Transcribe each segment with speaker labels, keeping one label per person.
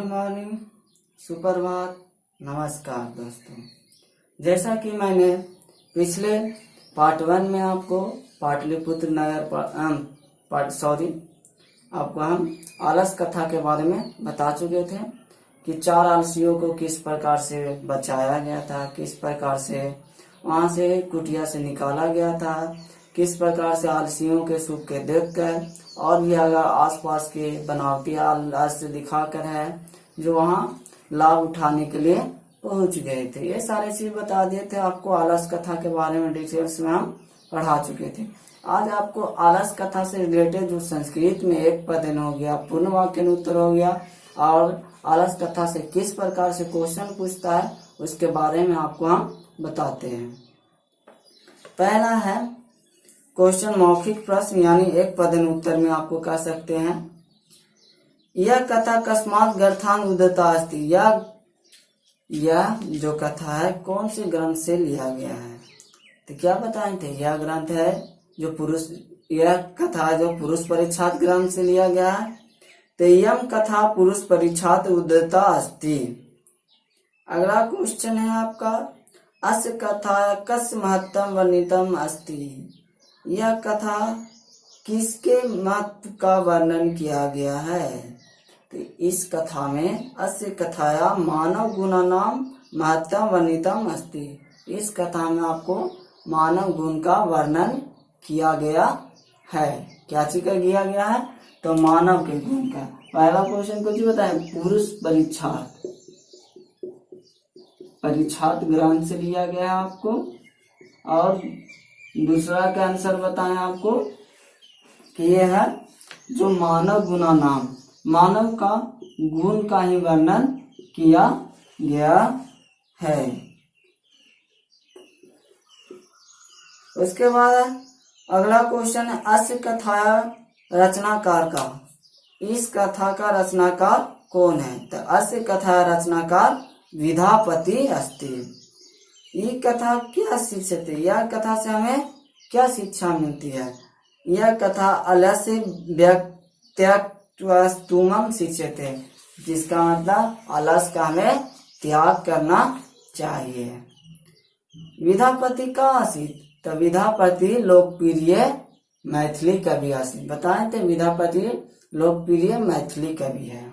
Speaker 1: Morning, सुप्रभात, नमस्कार दोस्तों। जैसा कि मैंने पिछले पार्ट 1 में आपको पाटलिपुत्र नगर आपको हम आलस कथा के बारे में बता चुके थे कि 4 आलसियों को किस प्रकार से बचाया गया था, किस प्रकार से वहां से कुटिया से निकाला गया था, किस प्रकार से आलसियों के सुख के देखकर और भी अगर आसपास के बनावटी आलस्य दिखाकर है जो वहां लाभ उठाने के लिए पहुंच गए थे। ये सारे चीज बता दिए थे आपको। आलस कथा के बारे में डिटेल्स में हम पढ़ा चुके थे। आज आपको आलस कथा से रिलेटेड जो संस्कृत में एक पदन हो गया, पूर्ण वाक्य उत्तर हो गया और आलस कथा से किस प्रकार से क्वेश्चन पूछता है उसके बारे में आपको हम बताते हैं। पहला है क्वेश्चन मौखिक प्रश्न, यानी एक पदन उत्तर में आपको कह सकते हैं यह कथा कस्मात ग्रंथान उदता अस्ति। यह जो कथा है कौन से ग्रंथ से लिया गया है? तो क्या बताए थे? यह ग्रंथ है जो यह कथा जो पुरुष परीक्षात ग्रंथ से लिया गया है। तो यम कथा पुरुष परीक्षात उदता अस्ति। अगला क्वेश्चन है आपका अस्य कथा कस्य महत्तम वर्णितम अस्ति। यह कथा किसके महत्व का वर्णन किया गया है? तो इस कथा में अस्य कथाया मानव गुणानाम महत्तम वर्णितम अस्ति। इस कथा में आपको मानव गुण का वर्णन किया गया है। क्या चीज का किया गया है? तो मानव के गुण का। पहला क्वेश्चन कुछ बताए, पुरुष परीक्षात ग्रंथ से लिया गया है आपको। और दूसरा का आंसर बताएं आपको कि यह है जो मानव गुणा नाम, मानव का गुण का ही वर्णन किया गया है। उसके बाद अगला क्वेश्चन है अस्य कथा रचनाकार का। इस कथा का रचनाकार कौन है? तो अस्य कथा रचनाकार विधापति अस्ति। ये कथा क्या शिक्षित है? यह कथा से हमें क्या शिक्षा मिलती है? यह कथा आलस्य व्यक्तत्वस्तुमं शिक्षित है, जिसका मतलब आलस का हमें त्याग करना चाहिए। विधापति का आसित? तो विधापति लोकप्रिय मैथिली कवि आसित। बताए थे विधापति लोकप्रिय मैथिली कवि है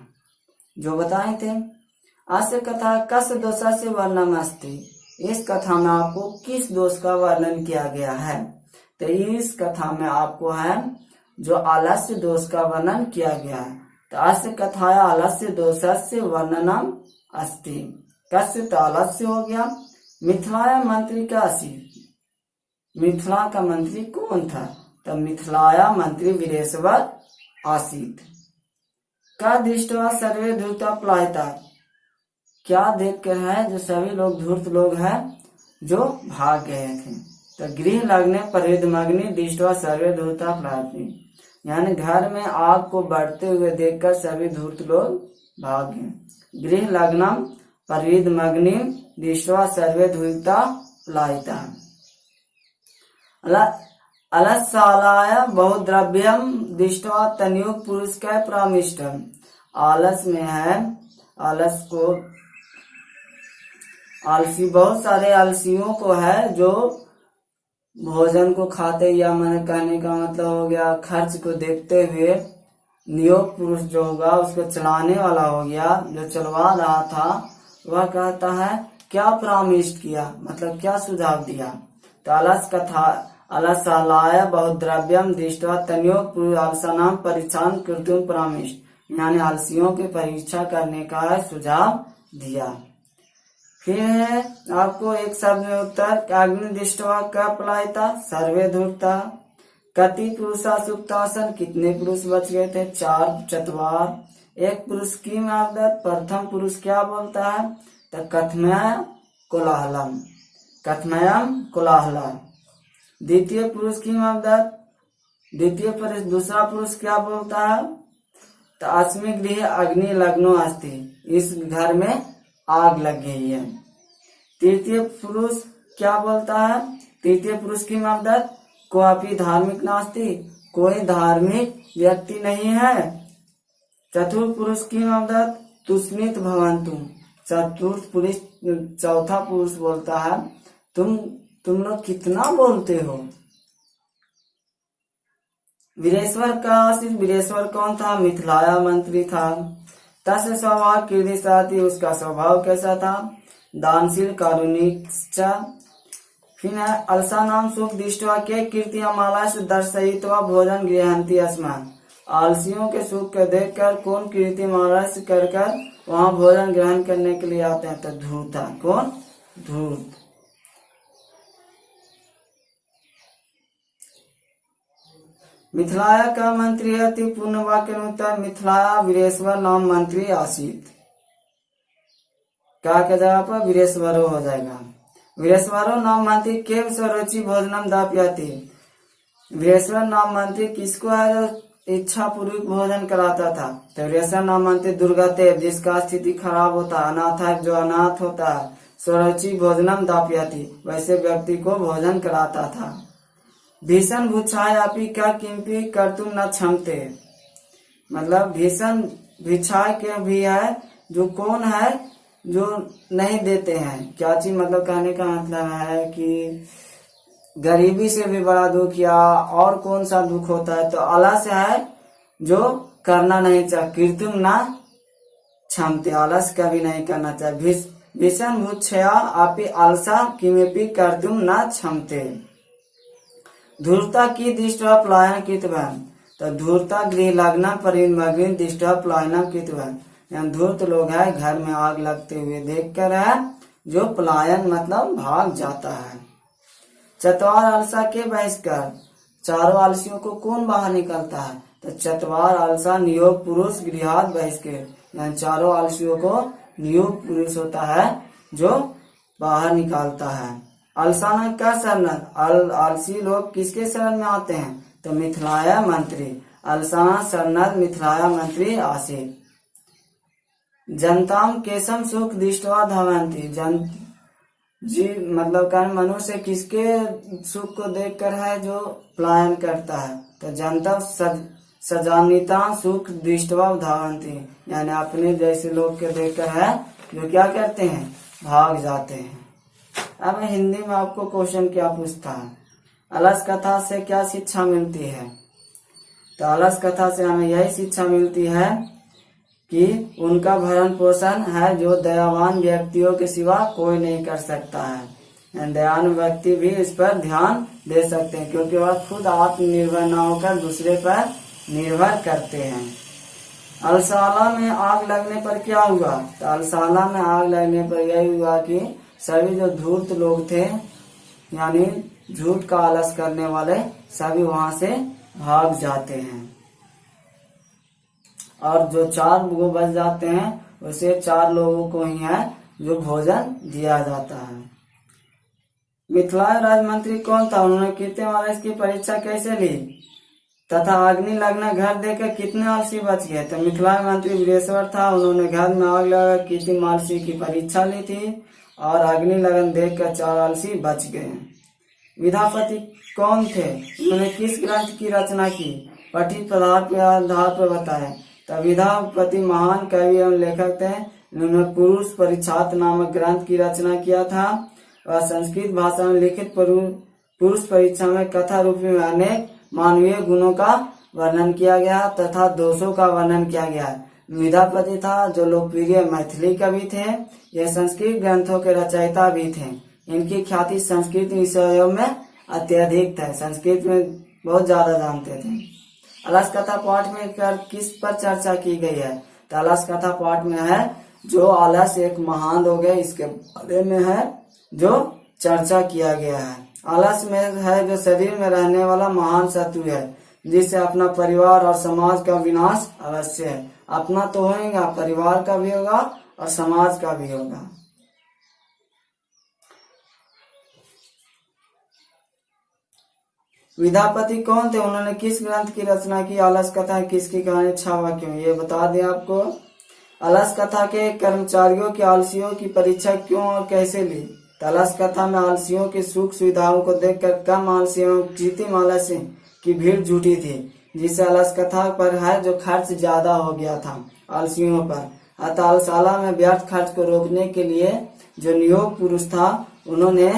Speaker 1: जो बताए थे। अस्य कथा कस दोष से वर्णन अस्ति। इस कथा में आपको किस दोष का वर्णन किया गया है? तो इस कथा में आपको है जो आलस्य दोष का वर्णन किया गया है। तो अस्य कथाया आलस्य दोषस्य वर्णनम अस्ति। कस्य तो आलस्य हो गया। मिथिलाया मंत्री का आसित। मिथिला का मंत्री कौन था? तो मिथिलाया मंत्री वीरेश्वर आसित। का दृष्टवा सर्वे धूर्ता पलायता। क्या देख कर है जो सभी लोग धूर्त लोग हैं जो भाग गए थे। तो गृह लग्ने परिदमग्नि दृष्टवा सर्वे धूर्ता पलायति। यानी घर में आग को बढ़ते हुए देखकर सभी धूर्त लोग भाग गए। गृह लग्नम परिदमग्नि दृष्टवा सर्वे धूर्ता पलायता। अलसालाय बहुद्रव्यम दृष्टवा तनयुग पुरुष का प्रामिष्टम। आलस में है, आलस को आलसी बहुत सारे आलसियों को है जो भोजन को खाते, या मैंने कहने का मतलब हो गया खर्च को देखते हुए नियोग पुरुष जो होगा उसको चलाने वाला हो गया, जो चलवा रहा था वह कहता है क्या परामर्श किया, मतलब क्या सुझाव दिया। तो आलस कथा अलसालाय बहुद्रव्यम दृष्टवा तनयोग पुरुष आलसानाम परीक्षान कृत्युम परामर्श, यानी आलसियों की परीक्षा करने का सुझाव दिया। फिर है आपको एक शब्द में उत्तर अग्नि दृष्टवा का पलायता सर्वे धूर्ता। कति पुरुषा सुप्तासन। कितने पुरुष बच गए थे? 4 चतवार। एक पुरुष की मापदत। प्रथम पुरुष क्या बोलता है? तो कथमय कोलाहलम, कथमयम कोलाहला। द्वितीय पुरुष की मापदत। द्वितीय पुरुष दूसरा पुरुष क्या बोलता है? तो अस्मि गृह अग्नि लग्नो अस्ति। इस घर में आग लग गई है। तृतीय पुरुष क्या बोलता है? तृतीय पुरुष की मापदत कोई धार्मिक नास्ति। कोई धार्मिक व्यक्ति नहीं है। चतुर्थ पुरुष की मापदत तुष्णित भवन्तु। चौथा पुरुष बोलता है तुम लोग कितना बोलते हो। वीरेश्वर कौन था? मिथिलाया मंत्री था। तस्य स्वभाव कीर्तिशाती, उसका स्वभाव कैसा था? दानशील कारुणिक। फिर है अलसा नाम सुख दृष्टवा के कीर्तिमाला से दर्शयित्वा भोजन गृहंती अस्मान। आलसियों के सुख को देखकर कौन कीर्तिमाला से कर वहां भोजन ग्रहण करने के लिए आते हैं? तो धूर्त। कौन? धूर्त। मिथिलाया का मंत्री अति पूर्ण वाक्य उत्तर मिथिलाया वीरेश्वर नाम मंत्री आसीत। क्या जगह पर वीरेश्वरो हो जाएगा। वीरेश्वरो नाम मंत्री केव स्वरुचि भोजनम दाप्यति। वीरेश्वर नाम मंत्री किसको है? जो इच्छा पूर्वक भोजन कराता था। तो वीरेश्वर नाम मंत्री दुर्गतेव, जिसका स्थिति खराब होता है, अनाथ है, जो अनाथ होता है, स्वरुचि भोजनम दाप्यति, वैसे व्यक्ति को भोजन कराता था। भीषण भुच्छाय अपि क्या किंपि कर्तुम न क्षमते। मतलब भीषण भिक्षाय के भी है जो कौन है जो नहीं देते हैं। क्या चीज? मतलब कहने का मतलब है कि गरीबी से भी बड़ा दुख या और कौन सा दुख होता है? तो आलस्य है जो करना नहीं चाहिए। कीर्तुम ना क्षमते, आलस कभी नहीं करना चाहिए। भीषण भुच्छया अपि आलसा किमेपि कर्तुम ना क्षमते। धूर्ता की दृष्टवा पलायन कृतवान। तो धूर्ता गृह लग्न परिमग्न दृष्टवा पलायन कृतवान। धूर्त लोग है घर में आग लगते हुए देखकर है जो पलायन मतलब भाग जाता है। चतवार आलसा के बहिष्कार। चारों आलसियों को कौन बाहर निकलता है? तो चतवार आलसा नियोग पुरुष गृहात बहिष्कार। चारों आलसियों को नियोग पुरुष होता है जो बाहर निकालता है। अलसाना का शरण। आलसी लोग किसके शरण में आते हैं? तो मिथिलाया मंत्री। अलसाना शरण मिथिलाया मंत्री आसे। जनताम केशम सुख दृष्टवा धवंती। जी मतलब कारण मनुष्य किसके सुख को देखकर है जो पलायन करता है? तो जनता सजानिता सुख दृष्टवा धावंती, यानी अपने जैसे लोग के देखकर है जो क्या करते हैं? भाग जाते हैं। अब हिंदी में आपको क्वेश्चन क्या पूछता है? अलस कथा से क्या शिक्षा मिलती है? तो अलस कथा से हमें यही शिक्षा मिलती है कि उनका भरण पोषण है जो दयावान व्यक्तियों के सिवा कोई नहीं कर सकता है। दयावान व्यक्ति भी इस पर ध्यान दे सकते हैं क्योंकि वह खुद आत्मनिर्भर न होकर दूसरे पर निर्भर करते हैं। अलसाला में आग लगने पर क्या हुआ? तो अलसाला में आग लगने पर यही हुआ कि सभी जो धूर्त लोग थे यानी झूठ का आलस करने वाले सभी वहां से भाग जाते हैं और जो 4 वो बच जाते हैं उसे 4 लोगों को ही है जो भोजन दिया जाता है। मिथिला राजमंत्री कौन था? उन्होंने कीर्तिमाला की परीक्षा कैसे ली तथा अग्नि लगना घर देकर कितने आलसी बच गए? तो मिथिला मंत्री वीरेश्वर था। उन्होंने घर में आग लगा कीर्तिमाला की परीक्षा ली थी और अग्नि लगन देखकर 4 आलसी बच गए। विधापति कौन थे? उन्होंने किस ग्रंथ की रचना की? पठित पदार्थ के आधार पर बताएं। तो विधापति महान कवि एवं लेखक थे। उन्होंने पुरुष परिच्छाद नामक ग्रंथ की रचना किया था और संस्कृत भाषा में लिखित पुरुष परीक्षा में कथा रूप में अनेक मानवीय गुणों का वर्णन किया गया तथा दोषों का वर्णन किया गया। विधापति था जो लोकप्रिय मैथिली कवि थे। ये संस्कृत ग्रंथों के रचयिता भी थे। इनकी ख्याति संस्कृत विषयों में अत्यधिक था। संस्कृत में बहुत ज्यादा जानते थे। अलस कथा पाठ में किस पर चर्चा की गई है? तो अलस कथा पाठ में है जो आलस एक महान रोग है इसके बारे में है जो चर्चा किया गया है। आलस में है जो शरीर में रहने वाला महान शत्रु है जिससे अपना परिवार और समाज का विनाश अवश्य है। अपना तो होगा, परिवार का भी होगा और समाज का भी होगा। विधापति कौन थे? उन्होंने किस ग्रंथ की रचना की? आलस कथा किसकी कहानी? 6 वाक्यों ये बता दें आपको। अलस कथा के कर्मचारियों की आलसियों की परीक्षा क्यों और कैसे ली? अलस कथा में आलसियों की सुख सुविधाओं को देखकर कम आलसियों कीर्तिमाला से की भीड़ जुटी थी जिससे अलस कथा पर है जो खर्च ज्यादा हो गया था आलसियों पर। हतालशाला में व्यर्थ खर्च को रोकने के लिए जो नियोग पुरुष था, उन्होंने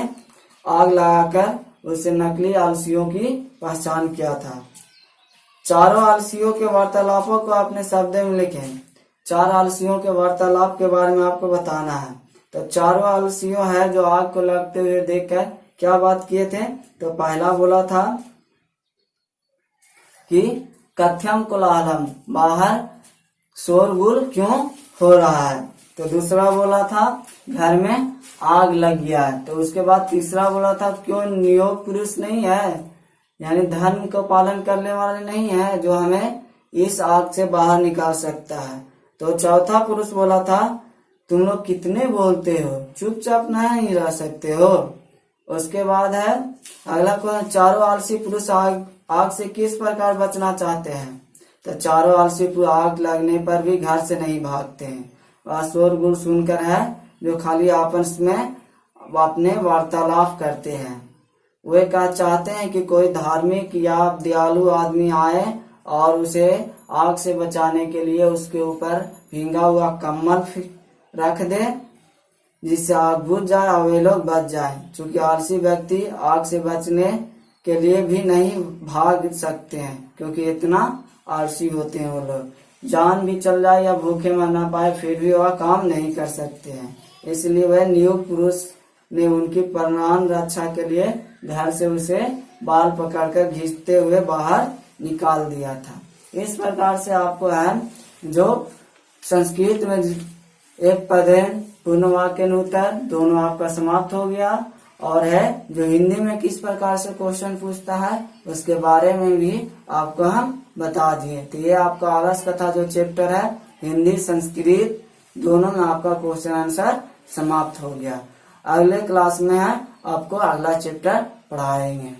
Speaker 1: आग लगाकर उसे नकली आलसियों की पहचान किया था। चारों आलसियों के वार्तालापों को अपने शब्दों में लिखें। 4 आलसियों के वार्तालाप के बारे में आपको बताना है। तो चारों आलसियों है जो आग को लगते हुए देखकर क्या बात किए थे। तो पहला बोला था कि कथ्यम कोलाहलम, बाहर शोरगुल क्यों हो रहा है। तो दूसरा बोला था घर में आग लग गया है। तो उसके बाद तीसरा बोला था क्यों नियोग पुरुष नहीं है, यानी धर्म को पालन करने वाले नहीं है जो हमें इस आग से बाहर निकाल सकता है। तो चौथा पुरुष बोला था तुम लोग कितने बोलते हो, चुपचाप नहीं रह सकते हो। उसके बाद है अगला क्वेश्चन, चारों आलसी पुरुष आग से किस प्रकार बचना चाहते हैं। तो चारों आलसी पुरुष आग लगने पर भी घर से नहीं भागते हैं, वह शोरगुल सुनकर है जो खाली आपस में अपने वार्तालाप करते हैं। वे क्या चाहते हैं कि कोई धार्मिक या दयालु आदमी आए और उसे आग से बचाने के लिए उसके ऊपर भींगा हुआ कम्बल रख दे, जिससे आग बुझ जाए और वे लोग बच जाए। क्योंकि आलसी व्यक्ति आग से बचने के लिए भी नहीं भाग सकते हैं, क्योंकि इतना आलसी होते हैं वो लोग। जान भी चल जाए या भूखे मर ना पाए फिर भी वह काम नहीं कर सकते हैं। इसलिए वह नियोग पुरुष ने उनकी प्राण रक्षा के लिए घर से उसे बाल पकड़कर घींचते हुए बाहर निकाल दिया था। इस प्रकार से आपको है जो संस्कृत में एक पदेन पूर्णवाक्य उत्तर दोनों आपका समाप्त हो गया, और है जो हिंदी में किस प्रकार से क्वेश्चन पूछता है उसके बारे में भी आपको हम बता दिए। तो ये आपका आलस कथा जो चैप्टर है हिंदी संस्कृत दोनों में आपका क्वेश्चन आंसर समाप्त हो गया। अगले क्लास में है आपको अगला चैप्टर पढ़ाएंगे।